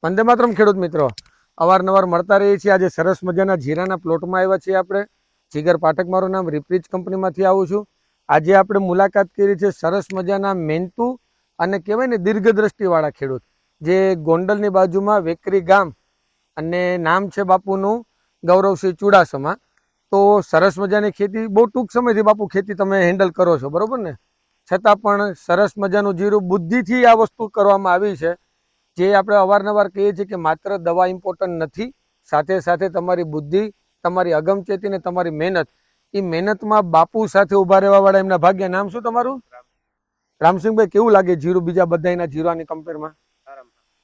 વંદે માતરમ ખેડૂત મિત્રો, અવારનવાર મળતા રહીએ છીએ. આજે સરસ મજાના જીરાના પ્લોટમાં આવ્યા છીએ આપણે. જીગર પાઠક મારું નામ, રિપ્રીચ કંપનીમાંથી આવું છું. આજે આપણે મુલાકાત કરી છે સરસ મજાના મહેનતુ અને કહેવાય ને દીર્ઘદ્રષ્ટિવાળા ખેડૂત, જે ગોંડલની બાજુમાં વેકરી ગામ અને નામ છે બાપુનું ગૌરવસિંહ ચુડાસમા. તો સરસ મજાની ખેતી, બહુ ટૂંક સમયથી બાપુ ખેતી તમે હેન્ડલ કરો છો, બરોબર ને? છતાં પણ સરસ મજાનું જીરું બુદ્ધિથી આ વસ્તુ કરવામાં આવી છે. જે આપણે અવારનવાર કહીએ છીએ કે માત્ર દવા ઇમ્પોર્ટન્ટ નથી, સાથે સાથે તમારી બુદ્ધિ, તમારી અગમચેતી ને તમારી મહેનત. એ મહેનતમાં બાપુ સાથે ઉભા રહેવા વાળા એમના ભાગ્ય. નામ શું તમારું? રામસિંહભાઈ, કેવું લાગે જીરું બીજા બધાના જીરાની કમ્પેરમાં?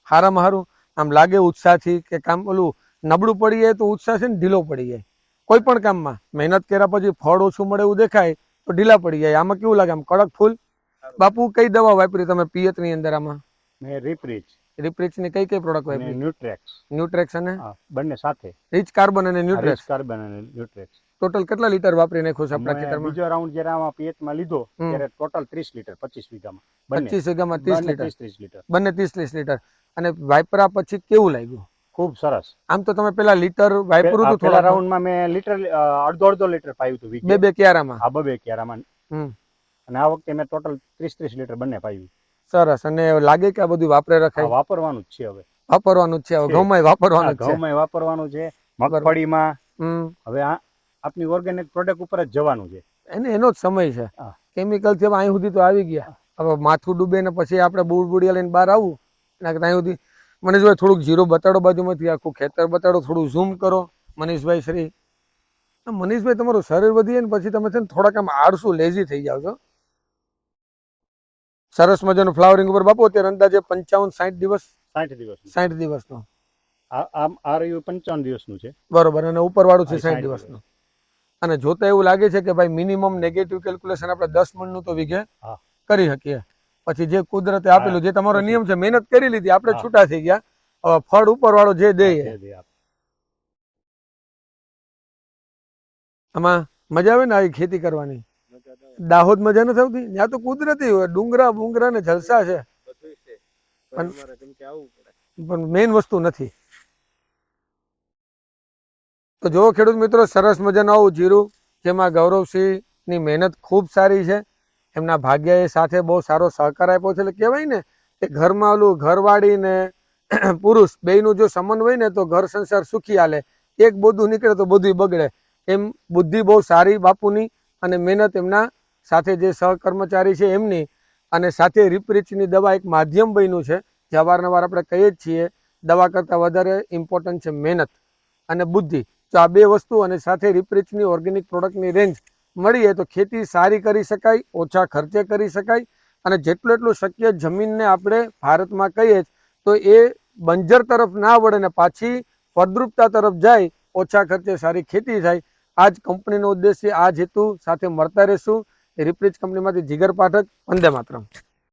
હારામાં હારું. આમ લાગે ઉત્સાહથી કે કામ ઓલું નબળું પડી જાય તો ઉત્સાહ છે ને ઢીલો પડી જાય. કોઈ પણ કામમાં મહેનત કર્યા પછી ફળ ઓછું મળે એવું દેખાય તો ઢીલા પડી જાય. આમાં કેવું લાગે? આમ કડક ફૂલ. બાપુ, કઈ દવા વાપરી તમે પિયત ની અંદર? આમાં મેં રિપ્રીચ ની કઈ કઈ પ્રોડક્ટ વાપરી? ન્યુટ્રેક્સ અને બંને સાથે, રીચ કાર્બન અને ન્યુટ્રેક્સ. ન્યુટ્રેક્સ. ટોટલ કેટલા લીટર વાપરી નાખ્યો છે આપણા ખેતરમાં? બીજો રાઉન્ડ જ્યારે આમાં પિયતમાં લીધો ત્યારે ટોટલ 30 લીટર 25 વીઘામાં. 25 વીઘામાં 30 લીટર. 30 લીટર. બંને 30 લીટર. અને વાપરા પછી કેવું લાગ્યું? ખૂબ સરસ. આમ તો તમે પેલા લીટર વાપર્યું હતું, થોડા રાઉન્ડમાં મેં લીટર અડધો લીટર પાયું હતું વીઘે. બે ક્યારામાં. હા, બે ક્યારામાં. અને આ વખતે મેં ટોટલ 30 લીટર બંને પાયું. સરસ. અને લાગે કે આ બધું વાપરે રખાય? વાપરવાનું જ છે હવે. વાપરવાનું જ છે હવે. ઘઉંમાં વાપરવાનું છે. ઘઉંમાં વાપરવાનું છે, મગફળીમાં. હવે આ આપની ઓર્ગેનિક પ્રોડક્ટ ઉપર જ જવાનું છે. એનો જ સમય છે. કેમિકલ થી અહીં સુધી તો આવી ગયા. હવે માથું ડૂબે ને પછી આપણે બુડબુડિયા લઈને બહાર આવવું. અહીં સુધી મનીષભાઈ થોડુંક જીરો બતાડો, બાજુમાંથી આખું ખેતર બતાડો, થોડું ઝૂમ કરો મનીષભાઈ શ્રી. મનીષભાઈ, તમારું શરીર વધી ને પછી તમે છે ને થોડાક આમ આળસુ લેઝી થઈ જાવ છો. સરસ મજાનું ફ્લાવરિંગ ઉપર બાપુ અત્યારે અંદાજે 55-60 દિવસ. 60 દિવસનો. આ રહ્યું 55 દિવસનું છે. બરોબર. અને ઉપર વાળું છે 60 દિવસનું. અને જોતા એવું લાગે છે કે ભાઈ મિનિમમ નેગેટિવ કેલ્ક્યુલેશન આપણે 10 મણનું તો વીઘે કરી શકીએ. પછી જે કુદરતે આપેલું, જે તમારો નિયમ છે, મહેનત કરી લીધી, આપણે છૂટા થઈ ગયા. હવે ફળ ઉપર વાળો જે દે. આમાં મજા આવે ને આવી ખેતી કરવાની? દાહોદ મજા નથી આવતી? ત્યાં તો કુદરતી હોય, ડુંગરા બુંગરા ને જલસા છે, પણ મેઇન વસ્તુ નથી. તો જો ખેડૂત મિત્રો, સરસ મજાનું આવું જીરું, જેમાં ગૌરવસિંહ ની મહેનત ખૂબ સારી છે. એમના ભાગ્યએ સાથે બહુ સારો સહકાર આપ્યો છે. એટલે કહેવાય ને કે ઘરમાં ઓલું ઘરવાળી ને પુરુષ બેયનું જો સમન્વય હોય ને તો ઘર સંસાર સુખી હાલે. એક બધું નીકળે તો બધું બગડે. એમ બુદ્ધિ બહુ સારી બાપુની, અને મહેનત એમના સાથે જે સહકર્મચારી છે એમની, અને સાથે રિપ્રીચની દવા એક માધ્યમ બન્યું છે. જે અવારનવાર આપણે કહીએ જ છીએ, દવા કરતાં વધારે ઇમ્પોર્ટન્ટ છે મહેનત અને બુદ્ધિ. તો આ બે વસ્તુ અને સાથે રિપ્રીચની ઓર્ગેનિક પ્રોડક્ટની રેન્જ મળી જાય તો ખેતી સારી કરી શકાય, ઓછા ખર્ચે કરી શકાય. અને જેટલું એટલું શક્ય જમીનને આપણે ભારતમાં કહીએ તો એ બંજર તરફ ના વળે ને પાછી ફળદ્રુપતા તરફ જાય, ઓછા ખર્ચે સારી ખેતી થાય. આ જ કંપનીનો ઉદ્દેશ્ય, આ જ હેતુ સાથે મળતા રહેશું. રિપ્રીચ કંપનીમાંથી જીગર પાઠક. વંદે માતરમ.